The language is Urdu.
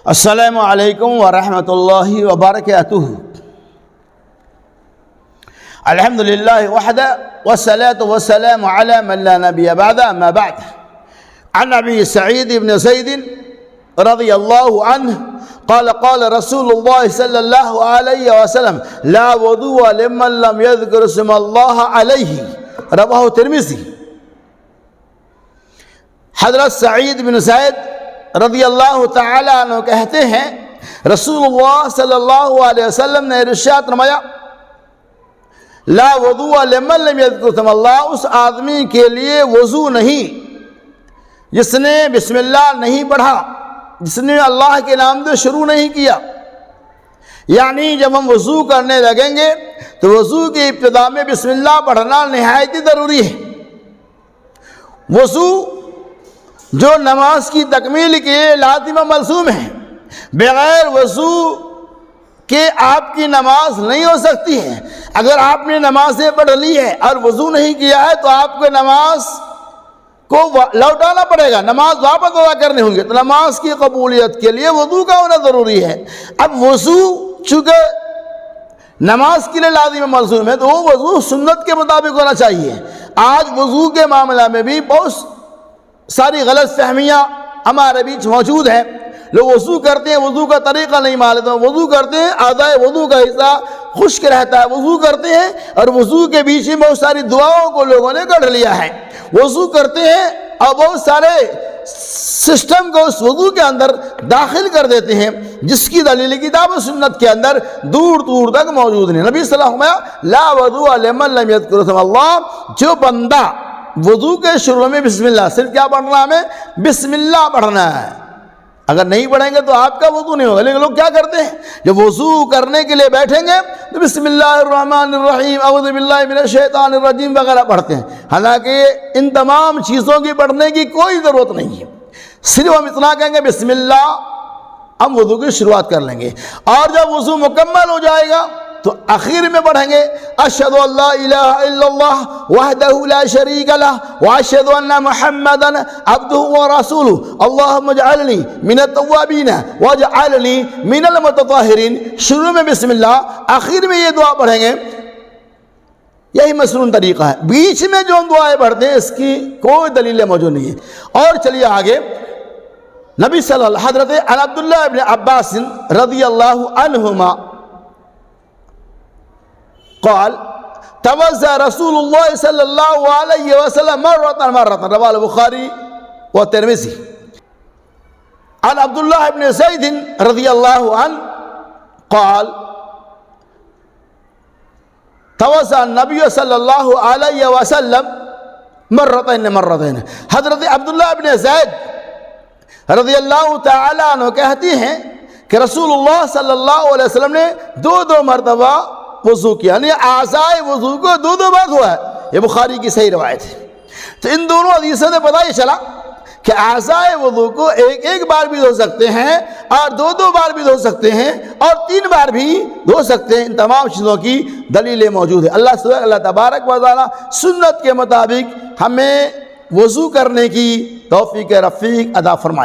السلام علیکم ورحمۃ اللہ وبرکاتہ۔ الحمد للہ وحدہ والصلاة والسلام علی من لا نبی بعدہ، اما بعد۔ عن ابی سعید بن زید رضی اللہ عنہ قال قال رسول اللہ صلی اللہ علیہ وسلم لا وضوء لمن لم يذكر اسم اللہ علیہ، رواہ ترمذی۔ حضرت سعید بن زید رضی اللہ تعالیٰ عنہ کہتے ہیں رسول اللہ صلی اللہ علیہ وسلم نے ارشاد فرمایا لا وضوء لمن لم يذكر اسم اللہ، اس آدمی کے لیے وضو نہیں جس نے بسم اللہ نہیں پڑھا، جس نے اللہ کے نام سے شروع نہیں کیا۔ یعنی جب ہم وضو کرنے لگیں گے تو وضو کی ابتدا میں بسم اللہ پڑھنا نہایت ضروری ہے۔ وضو جو نماز کی تکمیل کے لازم و ملزوم ہے، بغیر وضو کے آپ کی نماز نہیں ہو سکتی ہے۔ اگر آپ نے نمازیں پڑھ لی ہے اور وضو نہیں کیا ہے تو آپ کو نماز کو لوٹانا پڑے گا، نماز واپس ادا کرنے ہوں گے۔ تو نماز کی قبولیت کے لیے وضو کا ہونا ضروری ہے۔ اب وضو چونکہ نماز کے لیے لازم و ملزوم ہے تو وہ وضو سنت کے مطابق ہونا چاہیے۔ آج وضو کے معاملہ میں بھی بہت ساری غلط فہمیاں ہمارے بیچ موجود ہیں۔ لوگ وضو کرتے ہیں، وضو کا طریقہ نہیں معلوم، وضو کرتے ہیں اعضائے وضو کا حصہ خشک رہتا ہے، وضو کرتے ہیں اور وضو کے بیچ میں بہت ساری دعاؤں کو لوگوں نے گڑھ لیا ہے۔ وضو کرتے ہیں اور بہت سارے سسٹم کو اس وضو کے اندر داخل کر دیتے ہیں جس کی دلیل کتاب و سنت کے اندر دور دور تک موجود نہیں۔ نبی صلی اللہ علیہ وسلم لا وضوء لمن لم يذكر اسم اللہ، جو بندہ وضو کے شروع میں بسم اللہ، صرف کیا پڑھنا ہے ہمیں؟ بسم اللہ پڑھنا ہے۔ اگر نہیں پڑھیں گے تو آپ کا وضو نہیں ہوگا۔ لیکن لوگ کیا کرتے ہیں، جب وضو کرنے کے لیے بیٹھیں گے تو بسم اللہ الرحمن الرحیم اعوذ باللہ من الشیطان الرجیم وغیرہ پڑھتے ہیں، حالانکہ ان تمام چیزوں کی پڑھنے کی کوئی ضرورت نہیں ہے۔ صرف ہم اتنا کہیں گے بسم اللہ، ہم وضو کی شروعات کر لیں گے، اور جب وضو مکمل ہو جائے گا تو آخر میں پڑھیں گے اشہد ان لا الہ الا اللہ وحدہ لا شریک لہ واشہد ان محمدا عبدہ ورسولہ اللہم اجعلنی من التوابین واجعلنی من المتطہرین۔ شروع میں بسم اللہ، آخر میں یہ دعا پڑھیں گے۔ یہی مسنون طریقہ ہے۔ بیچ میں جو ہم دعائیں پڑھتے ہیں اس کی کوئی دلیل موجود نہیں ہے۔ اور چلیے آگے، نبی صلی اللہ حضرت عبداللہ ابن عباس رضی اللہ عنہما قال توضأ رسول اللہ صلی اللہ علیہ وسلم مرة رواہ البخاری والترمذی۔ عن عبداللہ ابن زید رضی اللہ عنہ قال توضأ النبی صلی اللہ علیہ وسلم مرتين۔ حضرت عبداللہ ابن زید رضی اللہ تعالی عنہ کہتے ہیں کہ رسول اللہ صلی اللہ علیہ وسلم نے دو مرتبہ وضو کیا، یعنی اعضائے وضو کو دو بار ہوا ہے۔ یہ بخاری کی صحیح روایت ہے۔ تو ان دونوں حدیثوں سے پتہ یہ چلا کہ اعضائے وضو کو ایک بار بھی دھو سکتے ہیں اور دو بار بھی دھو سکتے ہیں اور 3 بار بھی دھو سکتے ہیں۔ ان تمام چیزوں کی دلیلیں موجود ہیں۔ اللہ تبارک و تعالی سنت کے مطابق ہمیں وضو کرنے کی توفیق رفیق عطا فرمائے۔